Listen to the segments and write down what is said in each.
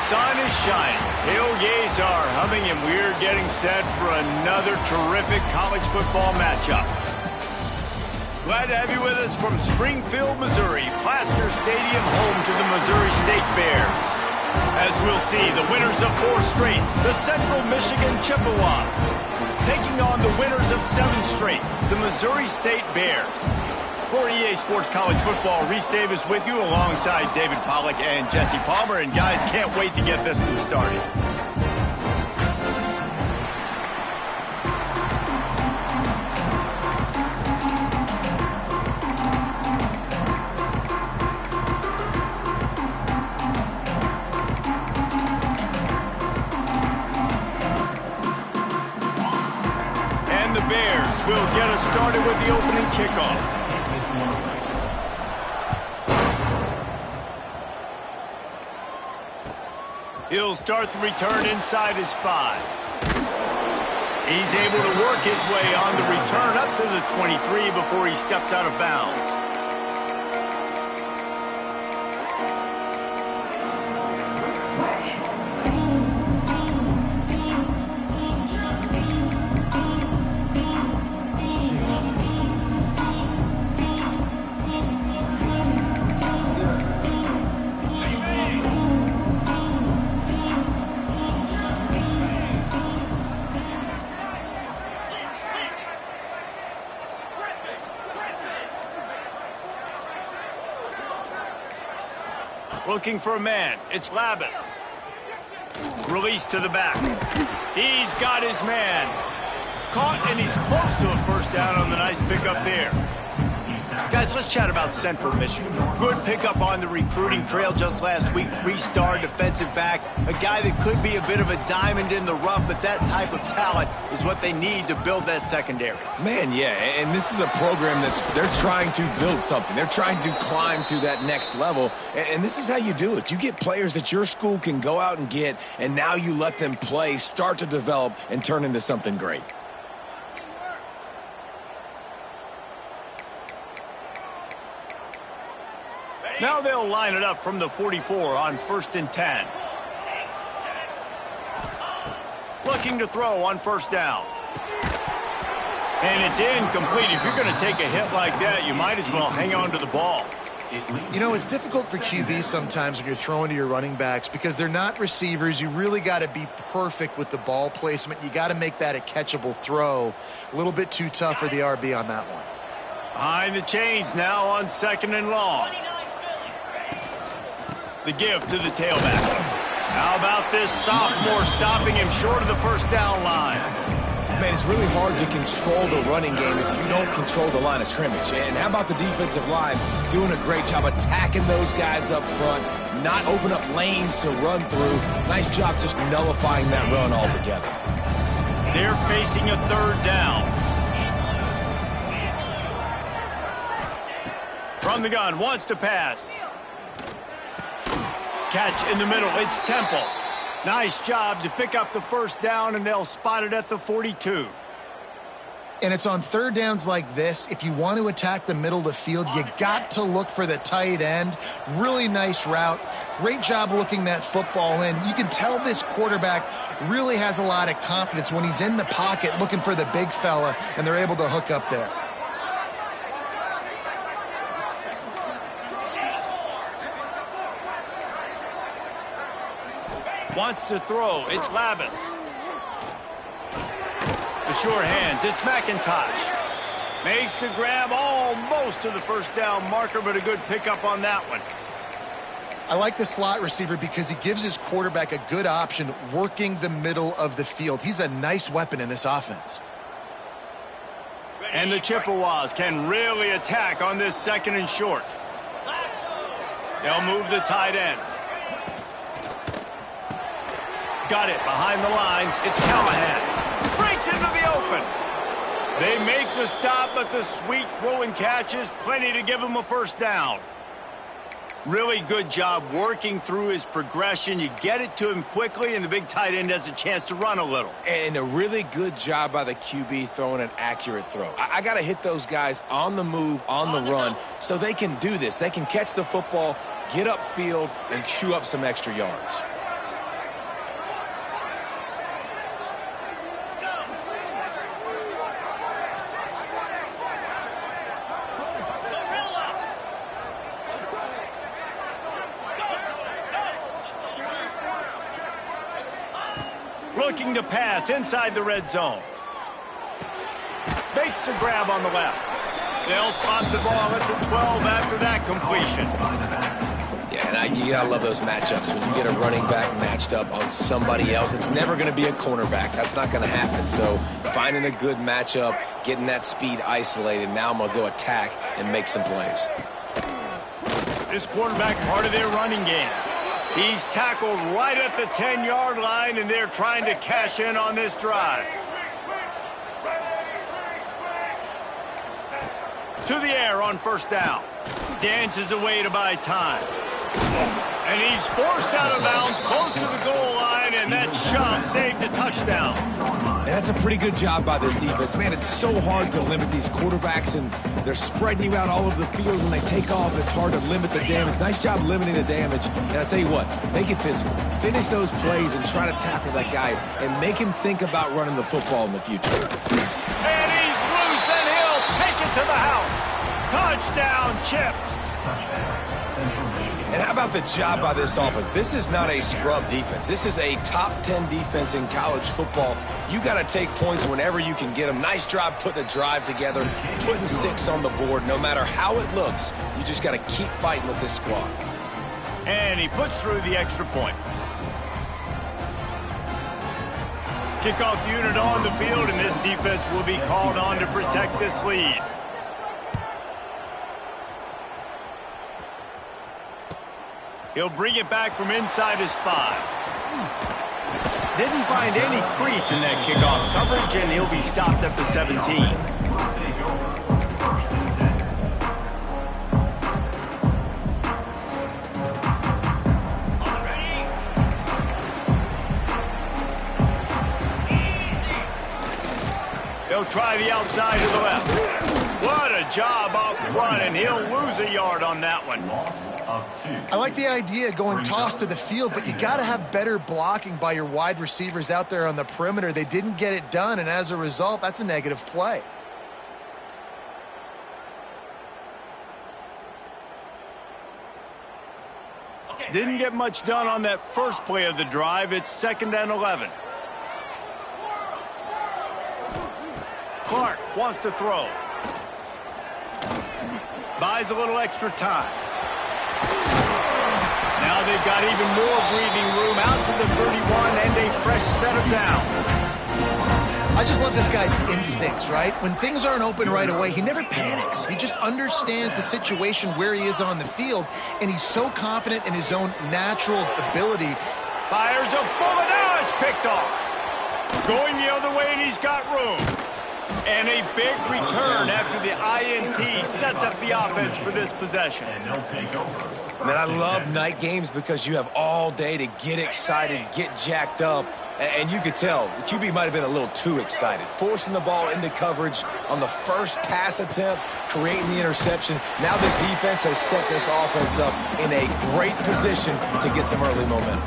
sun is shining, tailgates are humming, and we're getting set for another terrific college football matchup. Glad to have you with us from Springfield, Missouri, Plaster Stadium, home to the Missouri State Bears. As we'll see, the winners of 4 straight, the Central Michigan Chippewas, taking on the winners of 7 straight, the Missouri State Bears. For EA Sports College Football, Reese Davis with you alongside David Pollack and Jesse Palmer. And guys, can't wait to get this one started. And the Bears will get us started with the opening kickoff. He'll start the return inside his 5. He's able to work his way on the return up to the 23 before he steps out of bounds. Looking for a man. It's Labus. Release to the back. He's got his man. Caught, and he's close to a first down on the nice pickup there. Guys, let's chat about Central Michigan. Good pickup on the recruiting trail just last week. 3-star defensive back. A guy that could be a bit of a diamond in the rough, but that type of talent is what they need to build that secondary. Man, yeah, and this is a program they're trying to build something. They're trying to climb to that next level, and this is how you do it. You get players that your school can go out and get, and now you let them play, start to develop, and turn into something great. Now they'll line it up from the 44 on 1st and 10. Looking to throw on 1st down. And it's incomplete. If you're going to take a hit like that, you might as well hang on to the ball. You know, it's difficult for QBs sometimes when you're throwing to your running backs because they're not receivers. You really got to be perfect with the ball placement. You got to make that a catchable throw. A little bit too tough for the RB on that one. Behind the chains now on 2nd and long. The give to the tailback. How about this sophomore stopping him short of the 1st down line? Man, it's really hard to control the running game if you don't control the line of scrimmage. And how about the defensive line doing a great job attacking those guys up front, not open up lanes to run through. Nice job just nullifying that run altogether. They're facing a 3rd down. From the gun, wants to pass. Catch in the middle, it's Temple. Nice job to pick up the 1st down, and they'll spot it at the 42. And it's on 3rd downs like this. If you want to attack the middle of the field, you got to look for the tight end. Really nice route. Great job looking that football in. You can tell this quarterback really has a lot of confidence when he's in the pocket looking for the big fella, and they're able to hook up there. Wants to throw. It's Labus. The sure hands. It's McIntosh. Makes the grab almost to the 1st down marker, but a good pickup on that one. I like the slot receiver because he gives his quarterback a good option working the middle of the field. He's a nice weapon in this offense. And the Chippewas can really attack on this 2nd and short. They'll move the tight end. Got it behind the line. It's Callahan. Breaks into the open. They make the stop, but the sweet throw and catch is plenty to give him a 1st down. Really good job working through his progression. You get it to him quickly, and the big tight end has a chance to run a little. And a really good job by the QB throwing an accurate throw. I got to hit those guys on the move, on the run, so they can do this. They can catch the football, get upfield, and chew up some extra yards. Looking to pass inside the red zone. Makes the grab on the left. They'll spot the ball at the 12 after that completion. Yeah, and you gotta love those matchups. When you get a running back matched up on somebody else, it's never going to be a cornerback. That's not going to happen. So finding a good matchup, getting that speed isolated, now I'm going to go attack and make some plays. This quarterback part of their running game. He's tackled right at the 10-yard line, and they're trying to cash in on this drive. To the air on first down. Dances away to buy time. And he's forced out of bounds close to the goal line, and that shove saved a touchdown. And that's a pretty good job by this defense. Man, it's so hard to limit these quarterbacks, and they're spreading you out all over the field. When they take off, it's hard to limit the damage. Nice job limiting the damage. And I tell you what, make it physical. Finish those plays and try to tackle that guy and make him think about running the football in the future. And he's loose, and he'll take it to the house. Touchdown, Chips. And how about the job by this offense? This is not a scrub defense. This is a top 10 defense in college football. You got to take points whenever you can get them. Nice job putting the drive together, putting 6 on the board. No matter how it looks, you just got to keep fighting with this squad. And he puts through the extra point. Kickoff unit on the field, and this defense will be called on to protect this lead. He'll bring it back from inside his 5. Didn't find any crease in that kickoff coverage, and he'll be stopped at the 17. He'll try the outside to the left. What a job up front, and he'll lose a yard on that one. I like the idea going toss to the field, but you got to have better blocking by your wide receivers out there on the perimeter. They didn't get it done, and as a result, that's a negative play. Didn't get much done on that first play of the drive. It's 2nd and 11. Clark wants to throw. Buys a little extra time. Now they've got even more breathing room out to the 31 and a fresh set of downs. I just love this guy's instincts, right? When things aren't open right away, he never panics. He just understands the situation where he is on the field, and he's so confident in his own natural ability. Fires a bullet. Now it's picked off. Going the other way, and he's got room. And a big return after the INT sets up the offense for this possession. Man, I love night games because you have all day to get excited, get jacked up. And you could tell the QB might have been a little too excited. Forcing the ball into coverage on the first pass attempt, creating the interception. Now this defense has set this offense up in a great position to get some early momentum.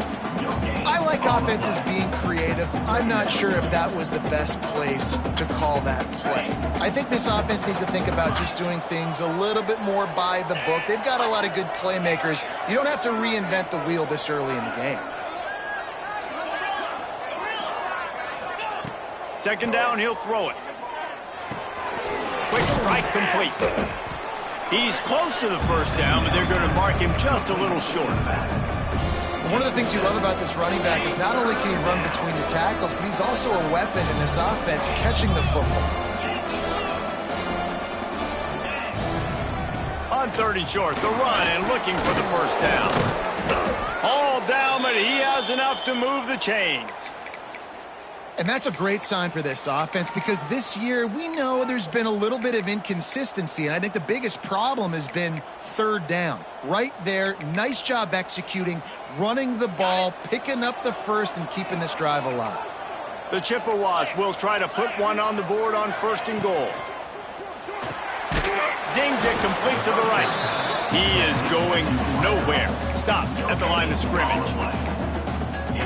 I like offenses being creative. I'm not sure if that was the best place to call that play. I think this offense needs to think about just doing things a little bit more by the book. They've got a lot of good playmakers. You don't have to reinvent the wheel this early in the game. 2nd down, he'll throw it. Quick strike complete. He's close to the first down, but they're going to mark him just a little short. One of the things you love about this running back is not only can he run between the tackles, but he's also a weapon in this offense catching the football. On 3rd and short, the run and looking for the first down. All down, but he has enough to move the chains. And that's a great sign for this offense because this year we know there's been a little bit of inconsistency, and I think the biggest problem has been 3rd down. Right there, nice job executing, running the ball, picking up the first, and keeping this drive alive. The Chippewas will try to put one on the board on 1st and goal. Zings it complete to the right. He is going nowhere. Stopped at the line of scrimmage.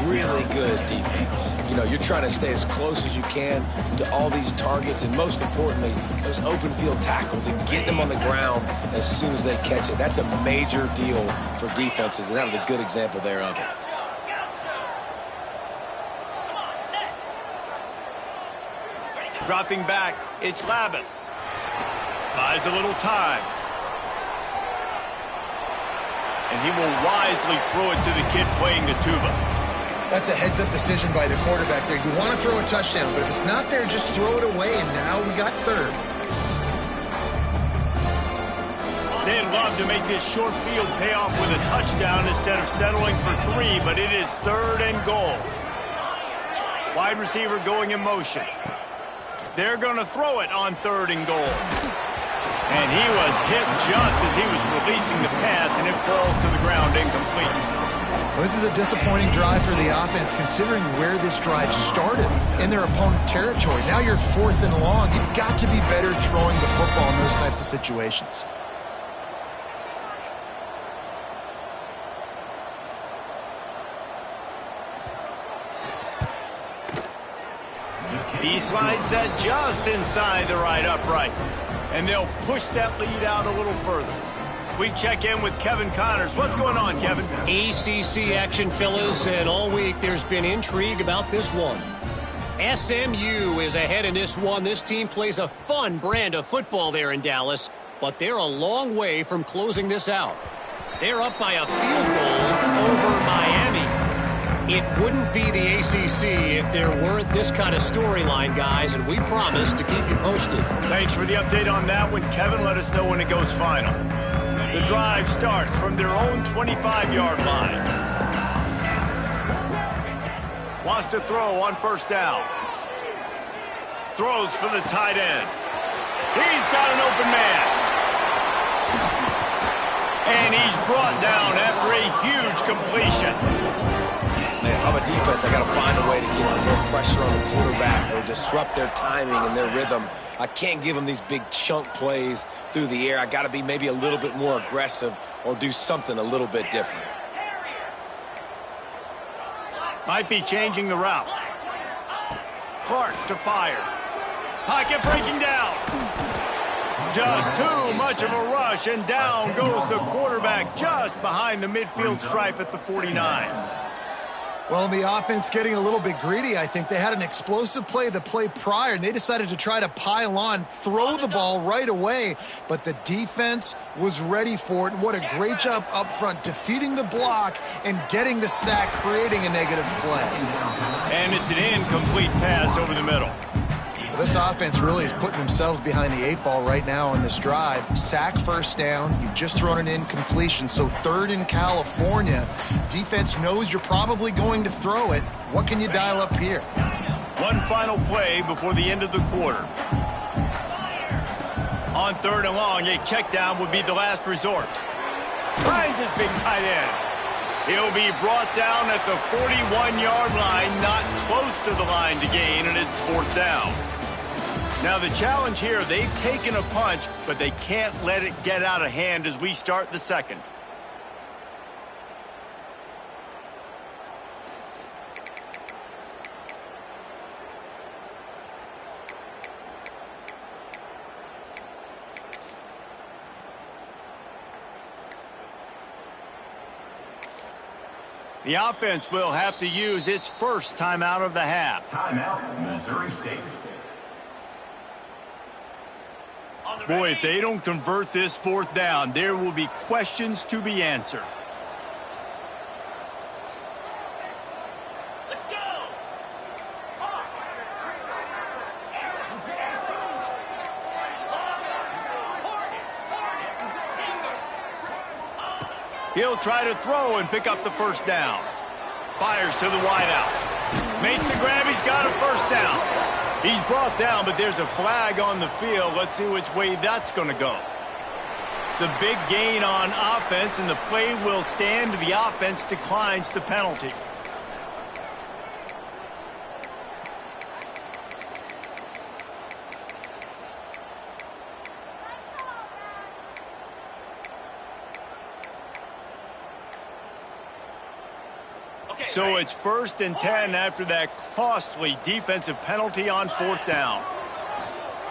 Really good defense. You know, you're trying to stay as close as you can to all these targets, and most importantly, those open field tackles and getting them on the ground as soon as they catch it. That's a major deal for defenses, and that was a good example there of it. Dropping back, it's Labus. Buys a little time. And he will wisely throw it to the kid playing the tuba. That's a heads-up decision by the quarterback there. You want to throw a touchdown, but if it's not there, just throw it away, and now we got third. They'd love to make this short field pay off with a touchdown instead of settling for 3, but it is 3rd and goal. Wide receiver going in motion. They're going to throw it on 3rd and goal. And he was hit just as he was releasing the pass, and it falls to the ground incomplete. Well, this is a disappointing drive for the offense, considering where this drive started in their opponent territory. Now you're 4th and long. You've got to be better throwing the football in those types of situations. He slides that just inside the right upright. And they'll push that lead out a little further. We check in with Kevin Connors. What's going on, Kevin? ACC action, fellas, and all week there's been intrigue about this one. SMU is ahead in this one. This team plays a fun brand of football there in Dallas, but they're a long way from closing this out. They're up by a field goal over Miami. It wouldn't be the ACC if there weren't this kind of storyline, guys, and we promise to keep you posted. Thanks for the update on that one, Kevin. Let us know when it goes final. The drive starts from their own 25-yard line. Wants to throw on 1st down. Throws for the tight end. He's got an open man. And he's brought down after a huge completion. Man, if I'm a defense, I got to find a way to get some more pressure on the quarterback or disrupt their timing and their rhythm. I can't give them these big chunk plays through the air. I got to be maybe a little bit more aggressive or do something a little bit different. Might be changing the route. Clark to fire. Pocket breaking down. Just too much of a rush, and down goes the quarterback just behind the midfield stripe at the 49. Well, the offense getting a little bit greedy, I think. They had an explosive play the play prior, and they decided to try to pile on, throw the ball right away. But the defense was ready for it, and what a great job up front, defeating the block and getting the sack, creating a negative play. And it's an incomplete pass over the middle. Well, this offense really is putting themselves behind the 8 ball right now on this drive. Sack 1st down. You've just thrown an incompletion, so 3rd in California. Defense knows you're probably going to throw it. What can you dial up here? One final play before the end of the quarter. On 3rd and long, a check down would be the last resort. Finds his big tight end. He'll be brought down at the 41-yard line, not close to the line to gain, and it's 4th down. Now the challenge here, they've taken a punch, but they can't let it get out of hand as we start the second. The offense will have to use its first timeout of the half. Timeout, Missouri State. Boy, if they don't convert this 4th down, there will be questions to be answered. Let's go! He'll try to throw and pick up the 1st down. Fires to the wideout. Makes the grab. He's got a 1st down. He's brought down, but there's a flag on the field. Let's see which way that's going to go. The big gain on offense, and the play will stand. The offense declines the penalty. So it's 1st and 10 after that costly defensive penalty on 4th down.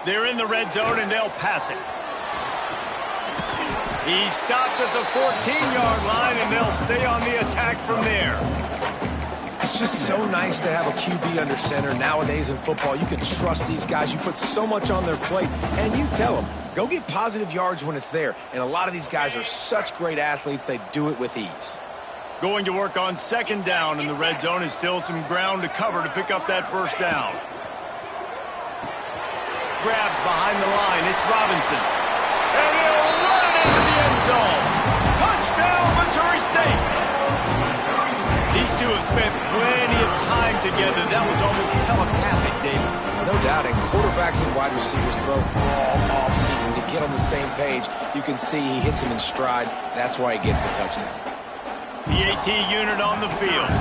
They're in the red zone, and they'll pass it. He's stopped at the 14-yard line, and they'll stay on the attack from there. just so nice to have a QB under center. Nowadays in football, you can trust these guys. You put so much on their plate, and you tell them, go get positive yards when it's there. And a lot of these guys are such great athletes, they do it with ease. Going to work on second down in the red zone is still some ground to cover to pick up that first down. Grabbed behind the line, it's Robinson. And he'll run it into the end zone. Touchdown, Missouri State. These two have spent plenty of time together. That was almost telepathic, David. No doubt, and quarterbacks and wide receivers throw all off-season to get on the same page. You can see he hits him in stride. That's why he gets the touchdown. PAT unit on the field.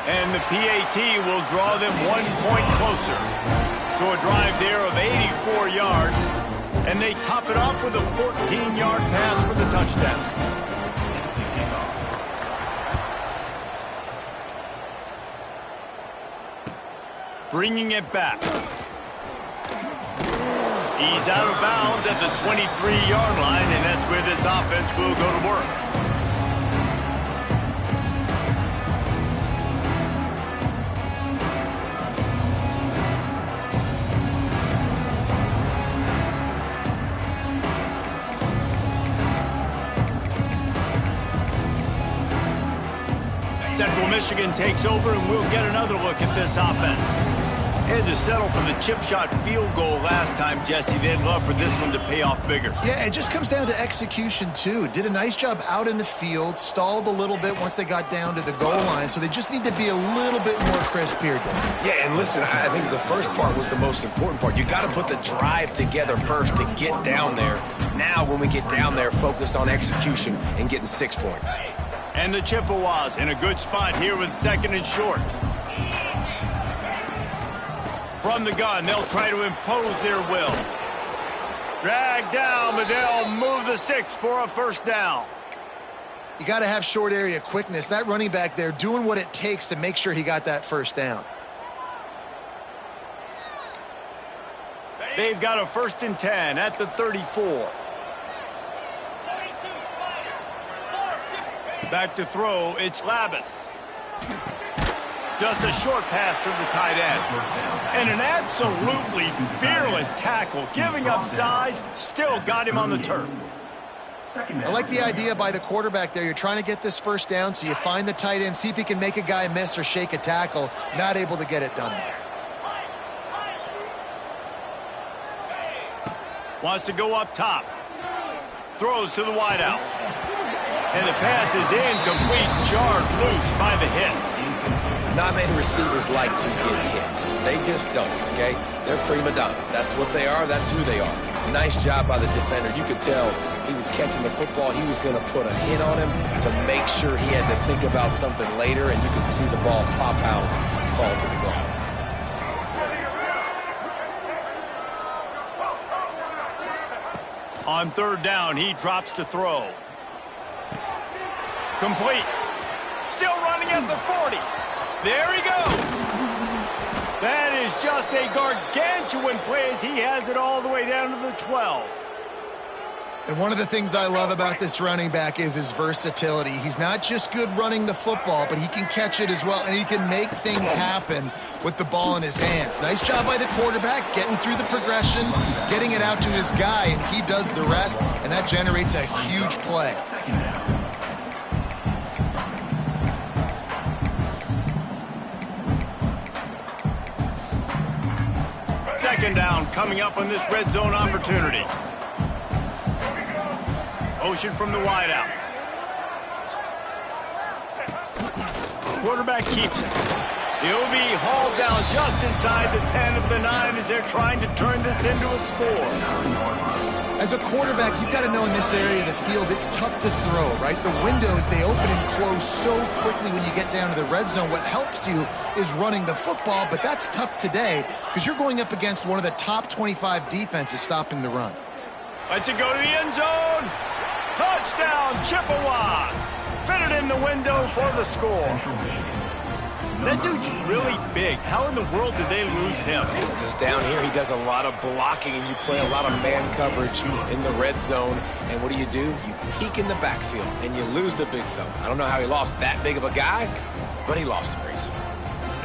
And the PAT will draw them 1 point closer. So a drive there of 84 yards. And they top it off with a 14-yard pass for the touchdown. Bringing it back. He's out of bounds at the 23-yard line, and that's where this offense will go to work. Central Michigan takes over, and we'll get another look at this offense. Had to settle for the chip shot field goal last time, Jesse. They'd love for this one to pay off bigger. Yeah, it just comes down to execution, too. Did a nice job out in the field, stalled a little bit once they got down to the goal line, so they just need to be a little bit more crisp here. Yeah, and listen, I think the first part was the most important part. You got to put the drive together first to get down there. Now, when we get down there, focus on execution and getting 6 points. And the Chippewas in a good spot here with second and short. From the gun, they'll try to impose their will. Drag down, but they'll move the sticks for a first down. You got to have short area quickness. That running back there doing what it takes to make sure he got that first down. They've got a 1st and 10 at the 34. Back to throw, it's Labus. Just a short pass to the tight end. And an absolutely fearless tackle, giving up size, still got him on the turf. I like the idea by the quarterback there. You're trying to get this first down, so you find the tight end, see if he can make a guy miss or shake a tackle. Not able to get it done there. Wants to go up top. Throws to the wideout. And the pass is incomplete, charged loose by the hit. Not many receivers like to get hit. They just don't, okay? They're prima donnas. That's what they are. That's who they are. Nice job by the defender. You could tell he was catching the football. He was going to put a hit on him to make sure he had to think about something later, and you could see the ball pop out and fall to the ground. On third down, he drops to throw. Complete. Still running at the 40. There he goes. That is just a gargantuan play as he has it all the way down to the 12. And one of the things I love about this running back is his versatility. He's not just good running the football, but he can catch it as well, and he can make things happen with the ball in his hands. Nice job by the quarterback, getting through the progression, getting it out to his guy, and he does the rest, and that generates a huge play. Second down coming up on this red zone opportunity. Motion from the wideout. Quarterback keeps it. He'll be hauled down just inside the 10 of the 9 as they're trying to turn this into a score. As a quarterback, you've got to know in this area of the field, it's tough to throw, right? The windows, they open and close so quickly when you get down to the red zone. What helps you is running the football, but that's tough today because you're going up against one of the top 25 defenses stopping the run. Lets it go to the end zone. Touchdown, Chippewas. Fitted in the window for the score. That dude's really big. How in the world did they lose him? Because down here he does a lot of blocking and you play a lot of man coverage in the red zone. And what do? You peek in the backfield and you lose the big fella. I don't know how he lost that big of a guy, but he lost him, Reese.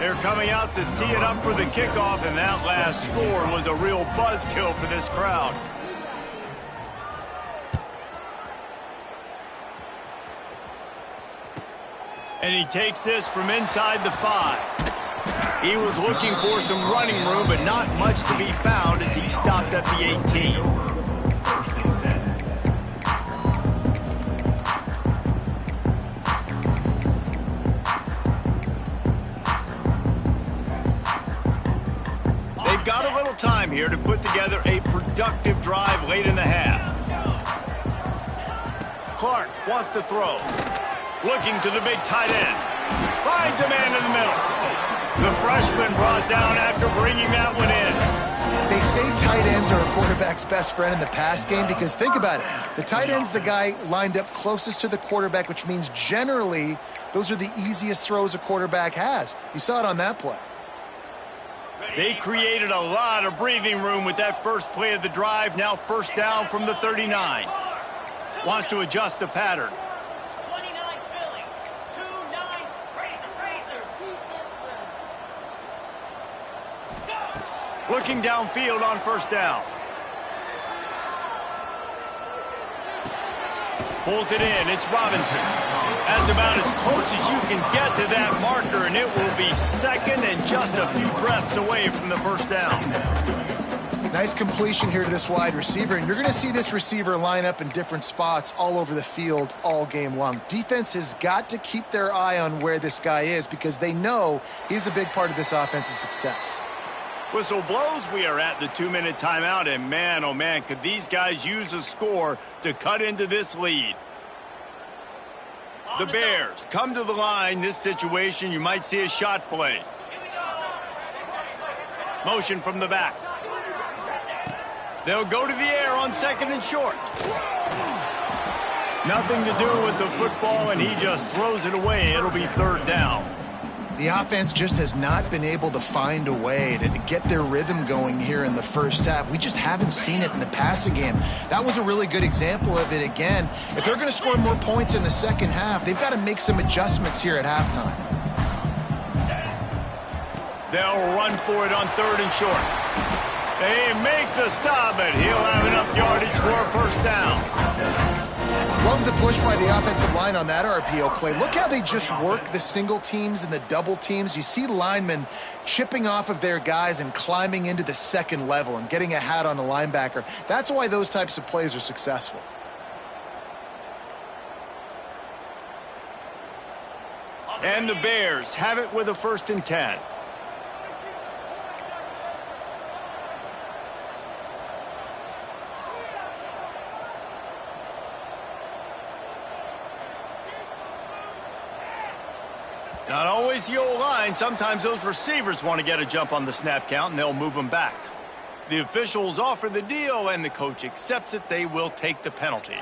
They're coming out to tee it up for the kickoff, and that last score was a real buzzkill for this crowd. And he takes this from inside the 5. He was looking for some running room, but not much to be found as he stopped at the 18. They've got a little time here to put together a productive drive late in the half. Clark wants to throw. Looking to the big tight end. Finds a man in the middle. The freshman brought down after bringing that one in. They say tight ends are a quarterback's best friend in the pass game because think about it. The tight end's the guy lined up closest to the quarterback, which means generally those are the easiest throws a quarterback has. You saw it on that play. They created a lot of breathing room with that first play of the drive. Now first down from the 39. Wants to adjust the pattern. Looking downfield on first down. Pulls it in. It's Robinson. That's about as close as you can get to that marker, and it will be second and just a few breaths away from the first down. Nice completion here to this wide receiver, and you're going to see this receiver line up in different spots all over the field all game long. Defense has got to keep their eye on where this guy is because they know he's a big part of this offense's success. Whistle blows. We are at the 2-minute timeout, and man, oh man, could these guys use a score to cut into this lead. The Bears come to the line. This situation, you might see a shot play. Motion from the back. They'll go to the air on second and short. Nothing to do with the football, and he just throws it away. It'll be third down. The offense just has not been able to find a way to get their rhythm going here in the first half. We just haven't seen it in the passing game. That was a really good example of it again. If they're going to score more points in the second half, they've got to make some adjustments here at halftime. They'll run for it on third and short. They make the stop, and he'll have enough yardage for a first down. Love the push by the offensive line on that RPO play. Look how they just work the single teams and the double teams. You see linemen chipping off of their guys and climbing into the second level and getting a hat on the linebacker. That's why those types of plays are successful. And the Bears have it with a 1st and 10. Not always the old line. Sometimes those receivers want to get a jump on the snap count, and they'll move them back. The officials offer the deal, and the coach accepts it. They will take the penalty.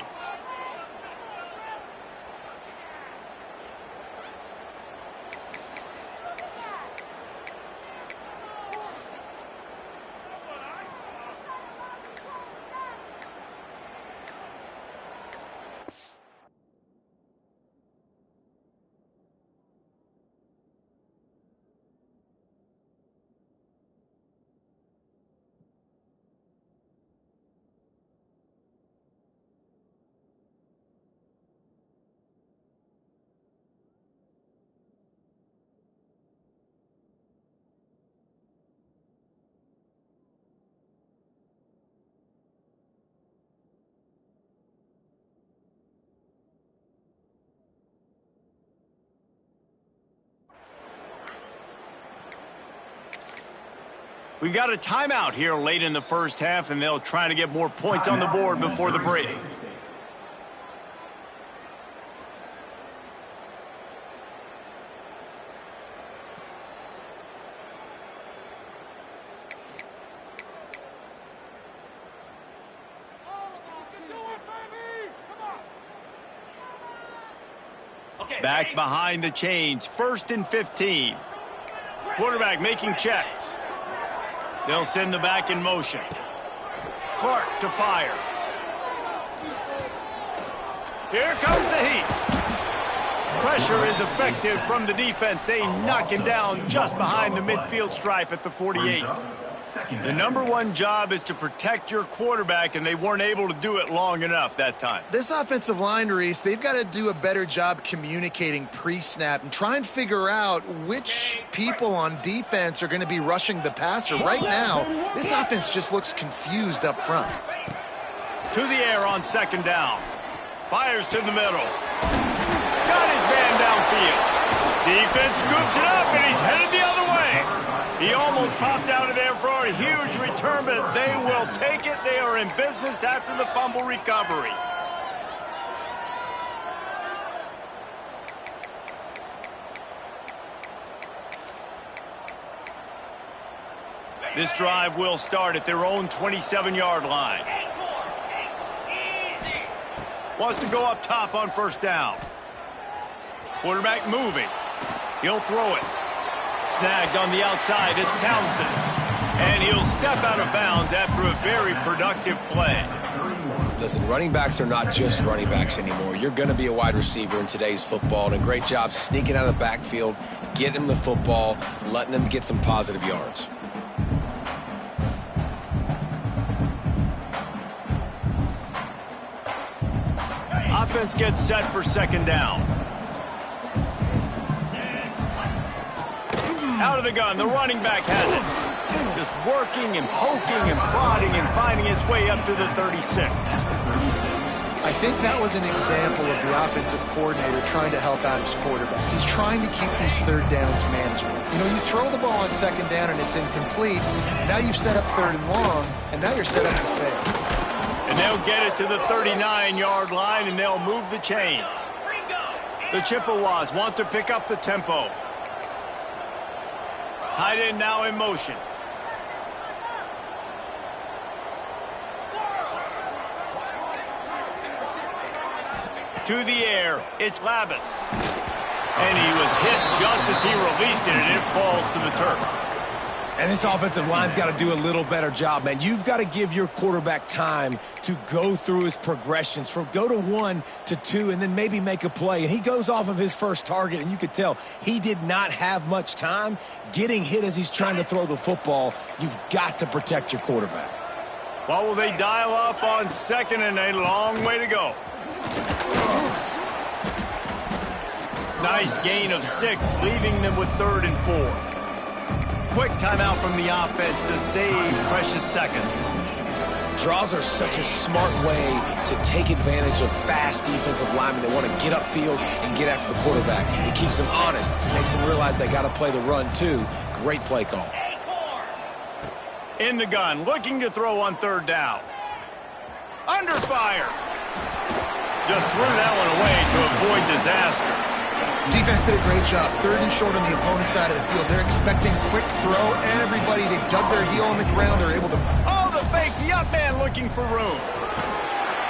We got a timeout here late in the first half, and they'll try to get more points on the board before the break. Back behind the chains, 1st and 15. Quarterback making checks. They'll send the back in motion. Clark to fire. Here comes the heat. Pressure is effective from the defense. They knock him down just behind the midfield stripe at the 48. The #1 job is to protect your quarterback, and they weren't able to do it long enough that time. This offensive line, Reese, they've got to do a better job communicating pre-snap and try and figure out which people on defense are going to be rushing the passer. Right now, this offense just looks confused up front. To the air on second down. Fires to the middle. Got his man downfield. Defense scoops it up, and he's headed the other way. He almost popped out of there for a huge return, but they will take it. They are in business after the fumble recovery. This drive will start at their own 27-yard line. Wants to go up top on first down. Quarterback moving. He'll throw it. Snagged on the outside, it's Townsend. And he'll step out of bounds after a very productive play. Listen, running backs are not just running backs anymore. You're going to be a wide receiver in today's football, and a great job sneaking out of the backfield, getting him the football, letting them get some positive yards. Offense gets set for second down. Out of the gun, the running back has it. Just working and poking and prodding and finding his way up to the 36. I think that was an example of the offensive coordinator trying to help out his quarterback. He's trying to keep these third downs manageable. You know, you throw the ball on second down and it's incomplete. Now you've set up third and long, and now you're set up to fail. And they'll get it to the 39-yard line, and they'll move the chains. The Chippewas want to pick up the tempo. Tight end now in motion. To the air, it's Labus. And he was hit just as he released it, and it falls to the turf. And this offensive line's got to do a little better job, man. You've got to give your quarterback time to go through his progressions from go to 1 to 2 and then maybe make a play. And he goes off of his first target, and you could tell he did not have much time getting hit as he's trying to throw the football. You've got to protect your quarterback. What will they dial up on second, and a long way to go. Nice gain of 6, leaving them with 3rd and 4. Quick timeout from the offense to save precious seconds. Draws are such a smart way to take advantage of fast defensive linemen. They want to get upfield and get after the quarterback. It keeps them honest, makes them realize they got to play the run too. Great play call. In the gun, looking to throw on 3rd down. Under fire. Just threw that one away to avoid disaster. Defense did a great job. 3rd and short on the opponent's side of the field. They're expecting quick throw. Everybody, they dug their heel on the ground. They're able to... Oh, the fake. The up man looking for room.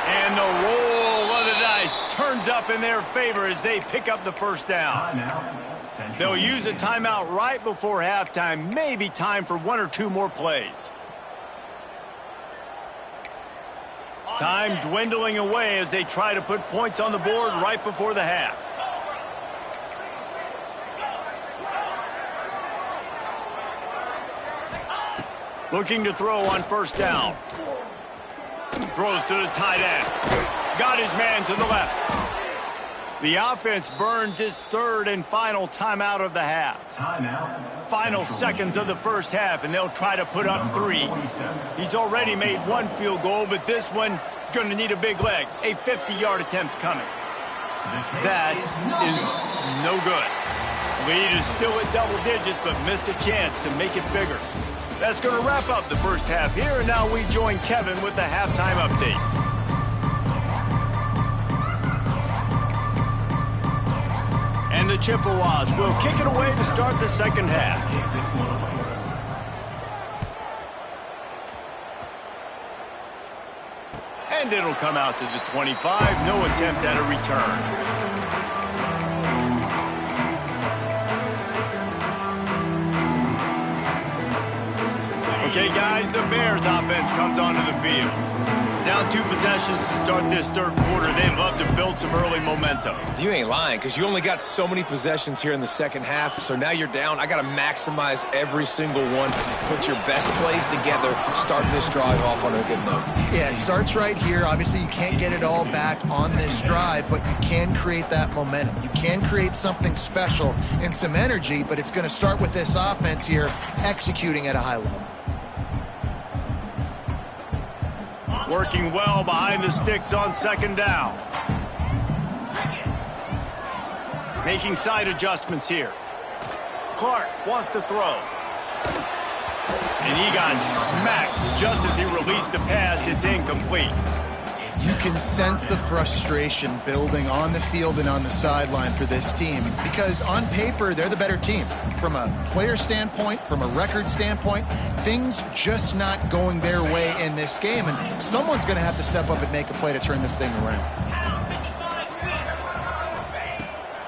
And the roll of the dice turns up in their favor as they pick up the first down. They'll use a timeout right before halftime. Maybe time for 1 or 2 more plays. Time dwindling away as they try to put points on the board right before the half. Looking to throw on first down. Throws to the tight end. Got his man to the left. The offense burns its 3rd and final timeout of the half. Final seconds of the first half, and they'll try to put up 3. He's already made 1 field goal, but this one is going to need a big leg. A 50-yard attempt coming. That is no good. Lead is still at double digits, but missed a chance to make it bigger. That's going to wrap up the first half here, and now we join Kevin with the halftime update. And the Chippewas will kick it away to start the second half. And it'll come out to the 25. No attempt at a return. Okay, guys, the Bears offense comes onto the field. Down 2 possessions to start this third quarter. They'd love to build some early momentum. You ain't lying, because you only got so many possessions here in the second half, so now you're down. I got to maximize every single one, put your best plays together, start this drive off on a good note. Yeah, it starts right here. Obviously, you can't get it all back on this drive, but you can create that momentum. You can create something special and some energy, but it's going to start with this offense here executing at a high level. Working well behind the sticks on second down. Making side adjustments here. Clark wants to throw. And he got smacked just as he released the pass. It's incomplete. You can sense the frustration building on the field and on the sideline for this team because on paper, they're the better team. From a player standpoint, from a record standpoint, things just not going their way in this game, and someone's going to have to step up and make a play to turn this thing around.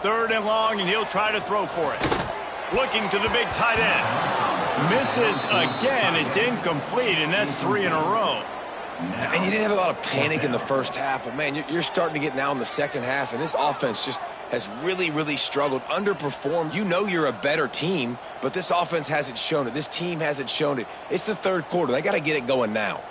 3rd and long, and he'll try to throw for it. Looking to the big tight end. Misses again. It's incomplete, and that's 3 in a row. And you didn't have a lot of panic in the first half, but, man, you're starting to get now in the second half, and this offense just has really, really struggled, underperformed. You know you're a better team, but this offense hasn't shown it. This team hasn't shown it. It's the third quarter. They got to get it going now.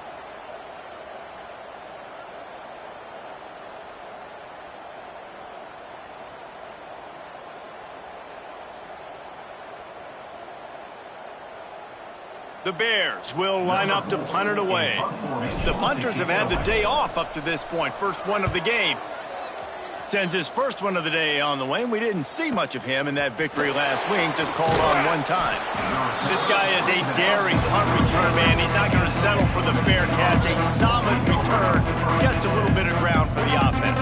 The Bears will line up to punt it away. The punters have had the day off up to this point. First one of the game. Sends his first one of the day on the way, and we didn't see much of him in that victory last week, just called on one time. This guy is a daring punt return, man. He's not going to settle for the fair catch. A solid return. Gets a little bit of ground for the offense.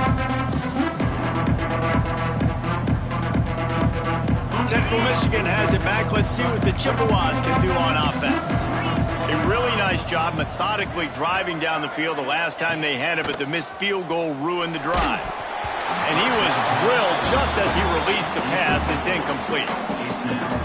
Central Michigan has it back. Let's see what the Chippewas can do on offense. A really nice job methodically driving down the field the last time they had it, but the missed field goal ruined the drive. And he was drilled just as he released the pass. It's incomplete.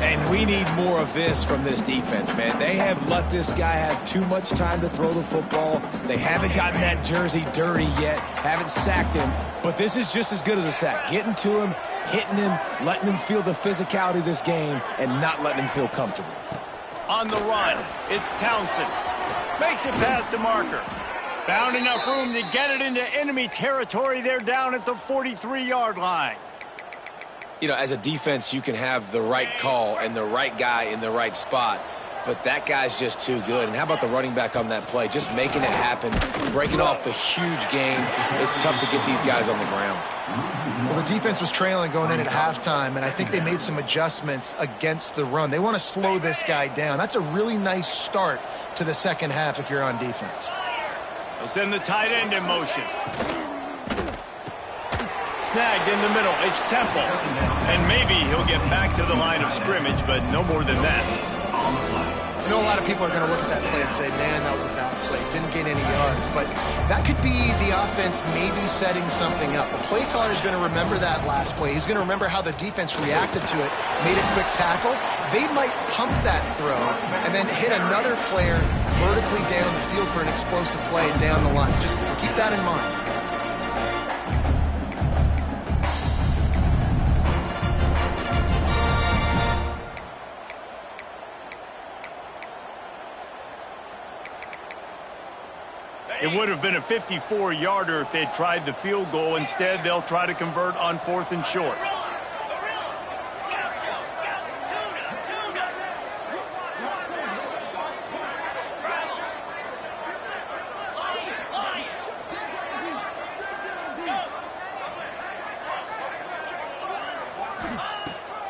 And we need more of this from this defense, man. They have let this guy have too much time to throw the football. They haven't gotten that jersey dirty yet, haven't sacked him. But this is just as good as a sack. Getting to him, hitting him, letting him feel the physicality of this game, and not letting him feel comfortable. On the run, it's Townsend. Makes it past the marker. Found enough room to get it into enemy territory. They're down at the 43-yard line. You know, as a defense, you can have the right call and the right guy in the right spot, but that guy's just too good. And how about the running back on that play? Just making it happen, breaking off the huge gain. It's tough to get these guys on the ground. Well, the defense was trailing going in at halftime, and I think they made some adjustments against the run. They want to slow this guy down. That's a really nice start to the second half if you're on defense. They'll send the tight end in motion. Snagged in the middle. It's Temple. And maybe he'll get back to the line of scrimmage, but no more than that. I know a lot of people are going to look at that play and say, man, that was a bad play. Didn't gain any yards. But that could be the offense maybe setting something up. The play caller is going to remember that last play. He's going to remember how the defense reacted to it, made a quick tackle. They might pump that throw and then hit another player vertically down the field for an explosive play down the line. Just keep that in mind. It would have been a 54-yarder if they'd tried the field goal. Instead, they'll try to convert on 4th and short.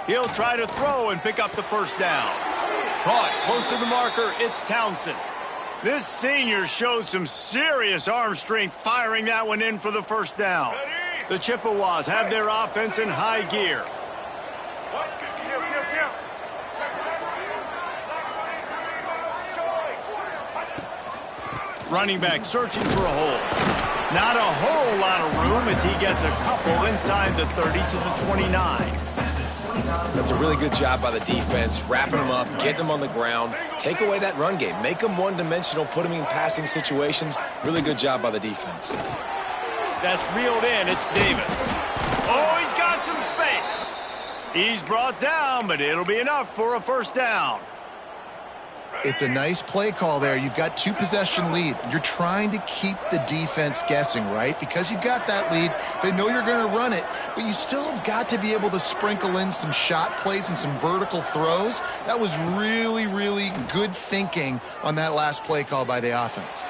He'll try to throw and pick up the first down. Caught close to the marker. It's Townsend. This senior showed some serious arm strength firing that one in for the first down. The Chippewas have their offense in high gear. Running back searching for a hole. Not a whole lot of room as he gets a couple inside the 30 to the 29. That's a really good job by the defense, wrapping them up, getting them on the ground. Take away that run game. Make them one-dimensional, put them in passing situations. Really good job by the defense. That's reeled in. It's Davis. Oh, he's got some space. He's brought down, but it'll be enough for a first down. It's a nice play call there. You've got 2-possession lead. You're trying to keep the defense guessing, right? Because you've got that lead, they know you're going to run it, but you still have got to be able to sprinkle in some shot plays and some vertical throws. That was really, really good thinking on that last play call by the offense.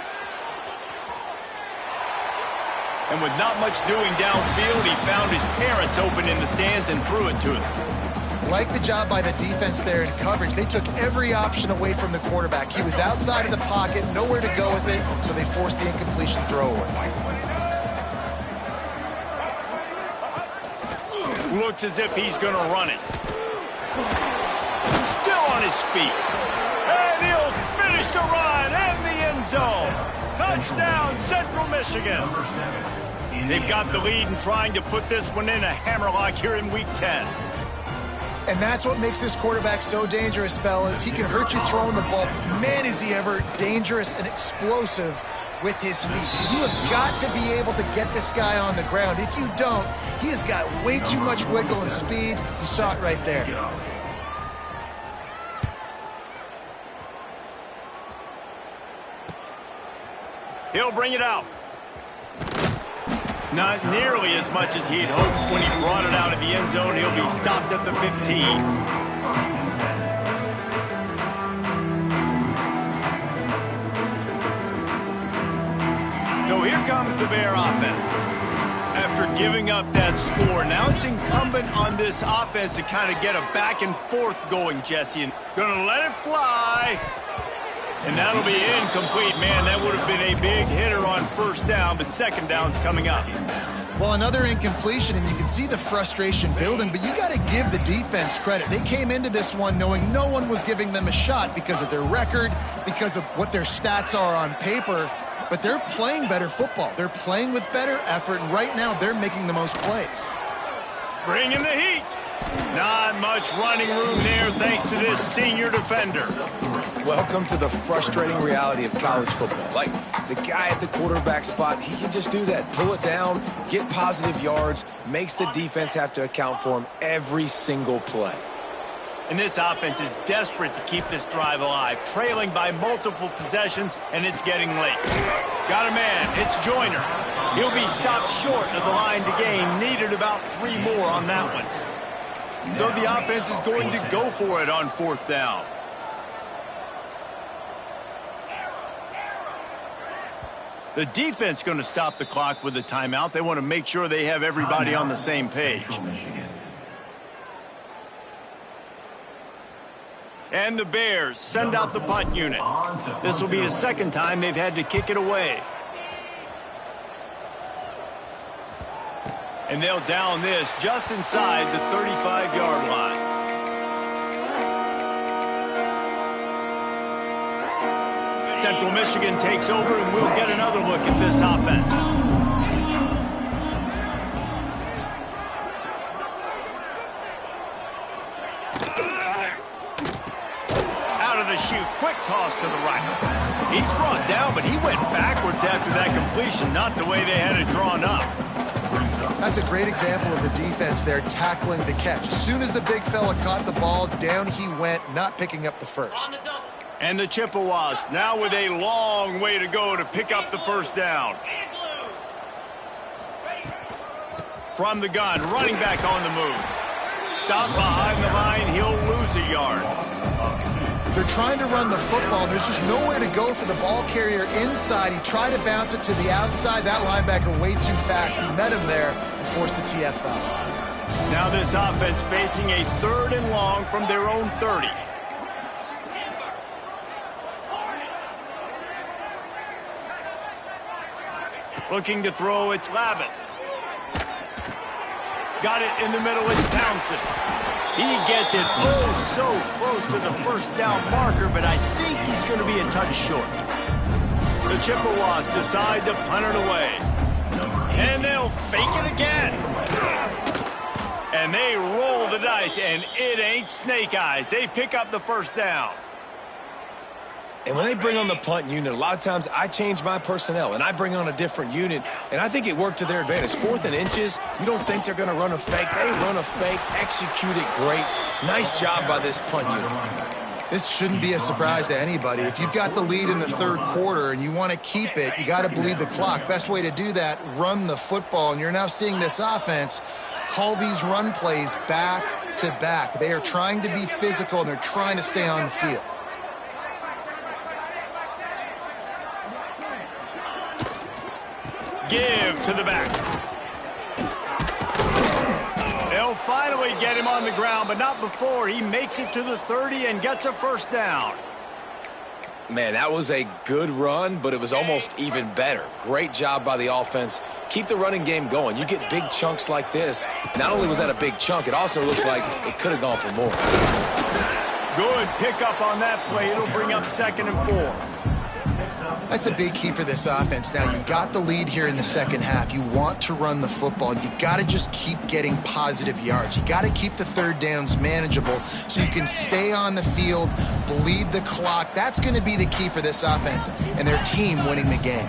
And with not much doing downfield, he found his parents open in the stands and threw it to him. Like the job by the defense there in coverage. They took every option away from the quarterback. He was outside of the pocket, nowhere to go with it, so they forced the incompletion throwaway. Looks as if he's going to run it. Still on his feet. And he'll finish the run and the end zone. Touchdown, Central Michigan. They've got the lead and trying to put this one in a hammerlock here in Week 10. And that's what makes this quarterback so dangerous, fellas. He can hurt you throwing the ball. Man, is he ever dangerous and explosive with his feet. You have got to be able to get this guy on the ground. If you don't, he has got way too much wiggle and speed. You saw it right there. He'll bring it out. Not nearly as much as he'd hoped when he brought it out of the end zone. He'll be stopped at the 15. So here comes the Bear offense. After giving up that score, now it's incumbent on this offense to kind of get a back and forth going, Jesse. And gonna let it fly. And that'll be incomplete. Man, that would have been a big hitter on first down, but second down's coming up. Well, another incompletion, and you can see the frustration building, but you got to give the defense credit. They came into this one knowing no one was giving them a shot because of their record, because of what their stats are on paper, but they're playing better football. They're playing with better effort, and right now they're making the most plays. Bringing the heat. Not much running room there thanks to this senior defender. Welcome to the frustrating reality of college football. Like, the guy at the quarterback spot, he can just do that. Pull it down, get positive yards, makes the defense have to account for him every single play. And this offense is desperate to keep this drive alive, trailing by multiple possessions, and it's getting late. Got a man. It's Joyner. He'll be stopped short of the line to gain. Needed about 3 more on that one. So the offense is going to go for it on fourth down. The defense going to stop the clock with a timeout. They want to make sure they have everybody on the same page. And the Bears send out the punt unit. This will be the second time they've had to kick it away. And they'll down this just inside the 35-yard line. Central Michigan takes over, and we'll get another look at this offense. Out of the chute, quick toss to the right. He's brought down, but he went backwards after that completion, not the way they had it drawn up. That's a great example of the defense there tackling the catch. As soon as the big fella caught the ball, down he went, not picking up the first. And the Chippewas now with a long way to go to pick up the first down. From the gun, running back on the move. Stop behind the line, he'll lose a yard. They're trying to run the football. There's just nowhere to go for the ball carrier inside. He tried to bounce it to the outside. That linebacker way too fast. He met him there and forced the TFL. Now this offense facing a 3rd and long from their own 30. Looking to throw, it's Lavis. Got it in the middle, it's Townsend. He gets it so close to the first down marker, but I think he's going to be a touch short. The Chippewas decide to punt it away. And they'll fake it again. And they roll the dice, and it ain't snake eyes. They pick up the first down. And when they bring on the punt unit, a lot of times I change my personnel, and I bring on a different unit, and I think it worked to their advantage. 4th and inches, you don't think they're going to run a fake. They run a fake, execute it great. Nice job by this punt unit. This shouldn't be a surprise to anybody. If you've got the lead in the 3rd quarter and you want to keep it, you got to bleed the clock. Best way to do that, run the football. And you're now seeing this offense call these run plays back to back. They are trying to be physical, and they're trying to stay on the field. Give to the back. They'll finally get him on the ground, but not before he makes it to the 30 and gets a first down. Man, that was a good run, but it was almost even better. Great job by the offense. Keep the running game going. You get big chunks like this. Not only was that a big chunk, it also looked like it could have gone for more. Good pickup on that play. It'll bring up 2nd and 4. That's a big key for this offense. Now, you've got the lead here in the second half. You want to run the football. You got to just keep getting positive yards. You got to keep the 3rd downs manageable so you can stay on the field, bleed the clock. That's going to be the key for this offense and their team winning the game.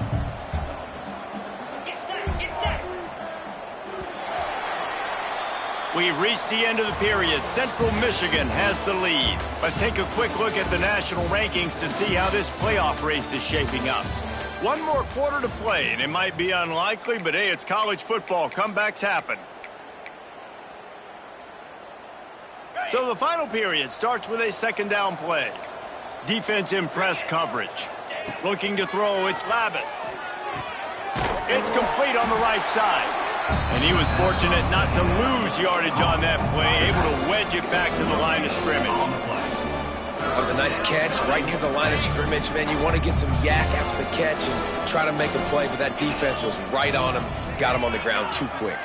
We've reached the end of the period. Central Michigan has the lead. Let's take a quick look at the national rankings to see how this playoff race is shaping up. One more quarter to play, and it might be unlikely, but hey, it's college football. Comebacks happen. So the final period starts with a 2nd down play. Defense in press coverage. Looking to throw, it's Labus. It's complete on the right side. And he was fortunate not to lose yardage on that play, able to wedge it back to the line of scrimmage. That was a nice catch right near the line of scrimmage. Man, you want to get some yak after the catch and try to make a play, but that defense was right on him, got him on the ground too quick.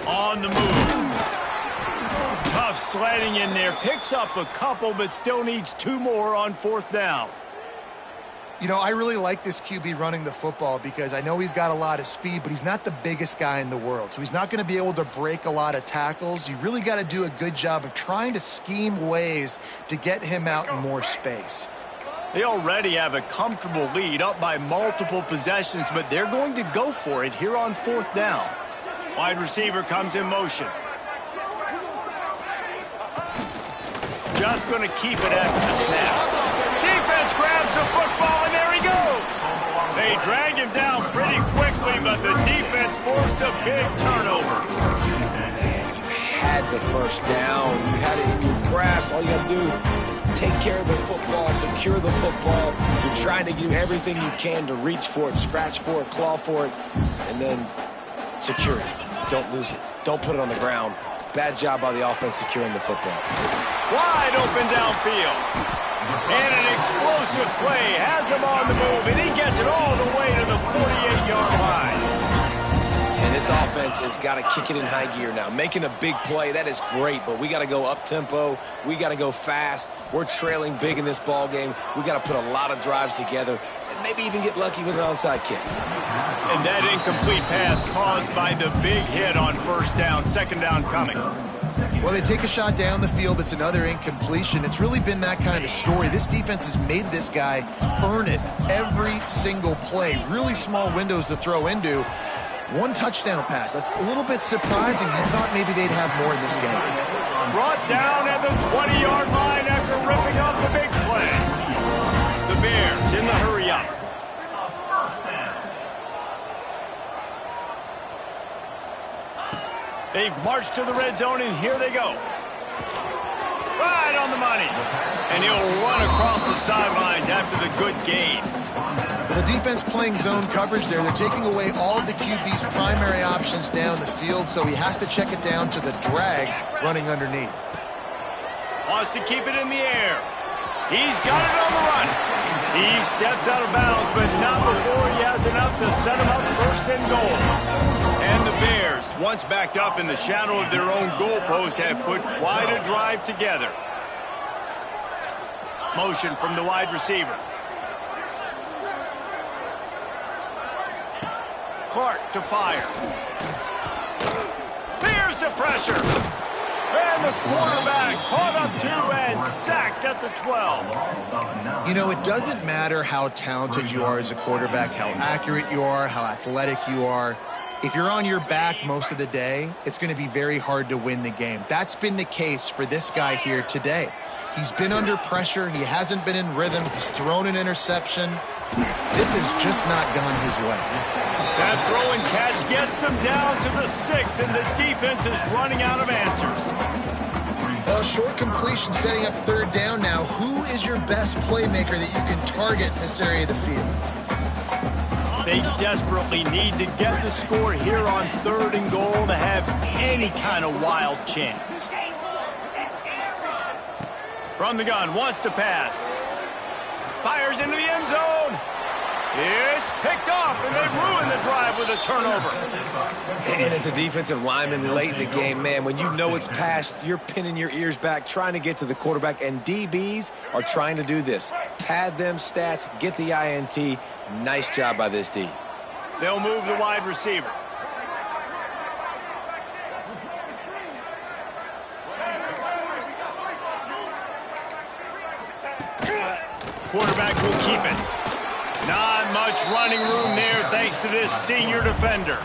On the move. Tough sledding in there, picks up a couple, but still needs 2 more on 4th down. You know, I really like this QB running the football because I know he's got a lot of speed, but he's not the biggest guy in the world. So he's not going to be able to break a lot of tackles. You really got to do a good job of trying to scheme ways to get him out in more space. They already have a comfortable lead up by multiple possessions, but they're going to go for it here on 4th down. Wide receiver comes in motion. Just going to keep it after the snap. Defense grabs the football, and there he goes. They drag him down pretty quickly, but the defense forced a big turnover. Man, you had the first down. You had it in your grasp. All you got to do is take care of the football, secure the football. You're trying to do everything you can to reach for it, scratch for it, claw for it, and then secure it. Don't lose it. Don't put it on the ground. Bad job by the offense securing the football. Wide open downfield. And an explosive play has him on the move, and he gets it all the way to the 48-yard line. And this offense has got to kick it in high gear now. Making a big play, that is great, but we got to go up-tempo. We got to go fast. We're trailing big in this ball game. We got to put a lot of drives together and maybe even get lucky with an onside kick. And that incomplete pass caused by the big hit on 1st down, 2nd down coming. Well, they take a shot down the field. It's another incompletion. It's really been that kind of story. This defense has made this guy earn it every single play. Really small windows to throw into. 1 touchdown pass. That's a little bit surprising. You thought maybe they'd have more in this game. Brought down at the 20-yard line after ripping off the big play. The Bears in the hurry-up. They've marched to the red zone, and here they go. Right on the money. And he'll run across the sidelines after the good gain. Well, the defense playing zone coverage there. They're taking away all of the QB's primary options down the field, so he has to check it down to the drag running underneath. Wants to keep it in the air. He's got it on the run. He steps out of bounds, but not before he has enough to set him up 1st and goal. And the Bears, once backed up in the shadow of their own goalpost, have put quite a drive together. Motion from the wide receiver. Clark to fire. the pressure. And the quarterback caught up to and sacked at the 12. You know, it doesn't matter how talented you are as a quarterback, how accurate you are, how athletic you are. If you're on your back most of the day, it's going to be very hard to win the game. That's been the case for this guy here today. He's been under pressure. He hasn't been in rhythm. He's thrown an interception. This has just not gone his way. That throw and catch gets them down to the 6, and the defense is running out of answers. Well, short completion setting up third down now. Who is your best playmaker that you can target in this area of the field? They desperately need to get the score here on 3rd and goal to have any kind of wild chance. From the gun, wants to pass. Fires into the end zone. It's picked off, and they ruin the drive with a turnover. And as a defensive lineman late in the game, man, when you know it's past, you're pinning your ears back, trying to get to the quarterback, and DBs are trying to do this. Pad them stats, get the INT. Nice job by this D. They'll move the wide receiver. Quarterback will keep it. Not much running room there thanks to this senior defender.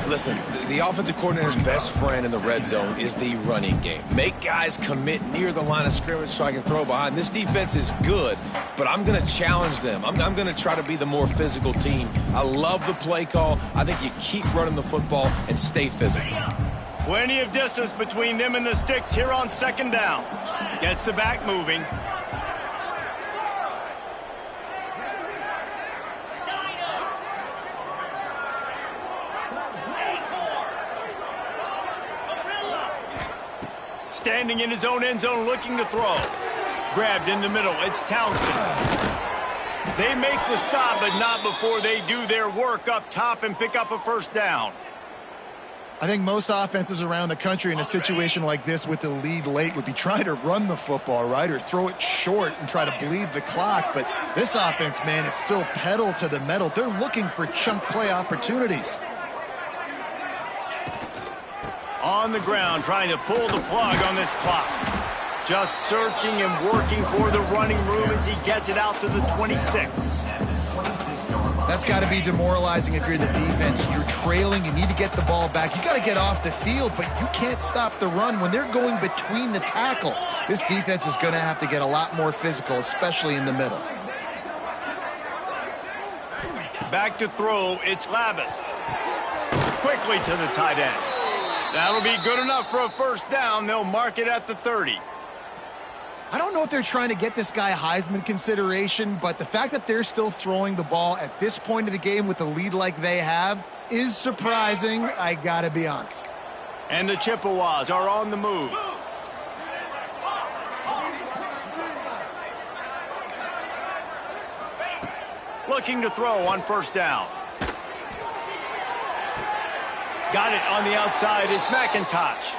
Listen, the offensive coordinator's best friend in the red zone is the running game. Make guys commit near the line of scrimmage so I can throw behind. This defense is good, but I'm going to challenge them. I'm going to try to be the more physical team. I love the play call. I think you keep running the football and stay physical. Plenty of distance between them and the sticks here on 2nd down. Gets the back moving. Standing in his own end zone looking to throw. Grabbed in the middle. It's Townsend. They make the stop, but not before they do their work up top and pick up a 1st down. I think most offenses around the country in a situation like this with the lead late would be trying to run the football, right, or throw it short and try to bleed the clock. But this offense, man, it's still pedal to the metal. They're looking for chunk play opportunities. On the ground, trying to pull the plug on this clock. Just searching and working for the running room as he gets it out to the 26. That's got to be demoralizing if you're the defense. You're trailing. You need to get the ball back. You got to get off the field, but you can't stop the run when they're going between the tackles. This defense is going to have to get a lot more physical, especially in the middle. Back to throw. It's Lavis. Quickly to the tight end. That'll be good enough for a 1st down. They'll mark it at the 30. I don't know if they're trying to get this guy Heisman consideration, but the fact that they're still throwing the ball at this point of the game with a lead like they have is surprising, I gotta be honest. And the Chippewas are on the move. Looking to throw on 1st down. Got it on the outside. It's McIntosh.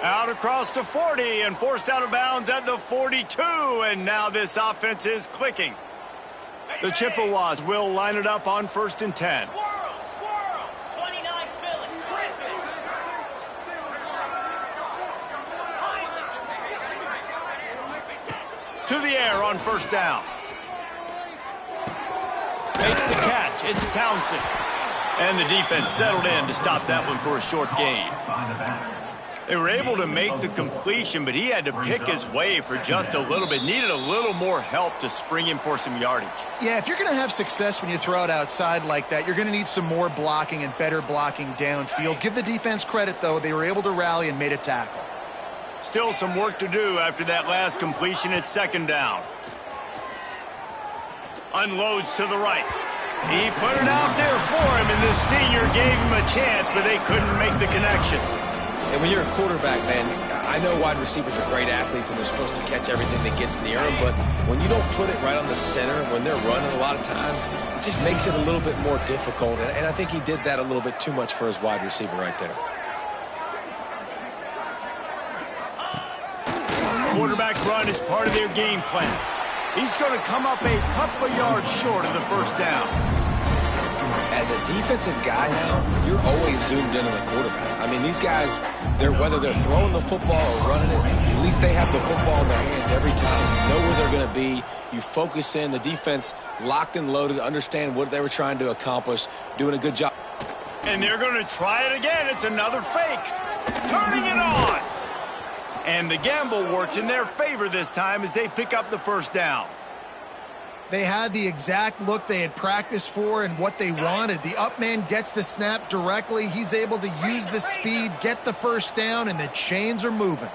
Out across the 40 and forced out of bounds at the 42. And now this offense is clicking. The Chippewas will line it up on 1st and 10. Squirrel, 29 Philly, Griffin. To the air on 1st down. Makes the catch. It's Townsend. And the defense settled in to stop that one for a short gain. They were able to make the completion, but he had to pick his way for just a little bit. Needed a little more help to spring him for some yardage. Yeah, if you're going to have success when you throw it outside like that, you're going to need some more blocking and better blocking downfield. Give the defense credit, though. They were able to rally and made a tackle. Still some work to do after that last completion at 2nd down. Unloads to the right. He put it out there for him, and this senior gave him a chance, but they couldn't make the connection. And when you're a quarterback, man, I know wide receivers are great athletes and they're supposed to catch everything that gets near them, but when you don't put it right on the center, when they're running a lot of times, it just makes it a little bit more difficult. And I think he did that a little bit too much for his wide receiver right there. Quarterback run is part of their game plan. He's going to come up a couple of yards short of the 1st down. As a defensive guy now, you're always zoomed in on the quarterback. I I mean, these guys, whether they're throwing the football or running it, at least they have the football in their hands every time. You know where they're going to be. You focus in. The defense locked and loaded, understand what they were trying to accomplish, doing a good job. And they're going to try it again. It's another fake. Turning it on. And the gamble works in their favor this time as they pick up the first down. They had the exact look they had practiced for and what they wanted. The up man gets the snap directly. He's able to use the speed, get the first down, and the chains are moving.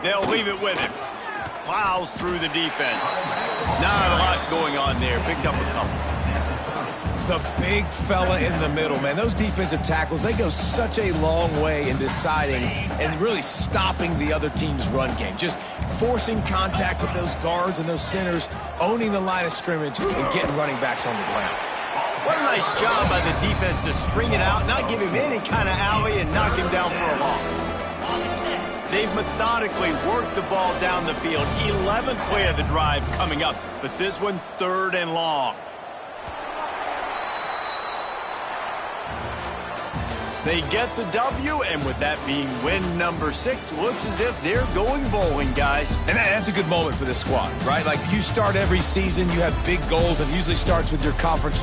They'll leave it with him. Plows through the defense. Not a lot going on there. Picked up a couple. The big fella in the middle, man. Those defensive tackles, they go such a long way in deciding and really stopping the other team's run game. Just forcing contact with those guards and those centers, owning the line of scrimmage, and getting running backs on the ground. What a nice job by the defense to string it out, not give him any kind of alley, and knock him down for a loss. They've methodically worked the ball down the field. 11th play of the drive coming up, but this one 3rd and long. They get the W, and with that being win number 6, looks as if they're going bowling, guys. And that's a good moment for this squad, right? Like, you start every season, you have big goals, and it usually starts with your conference championship.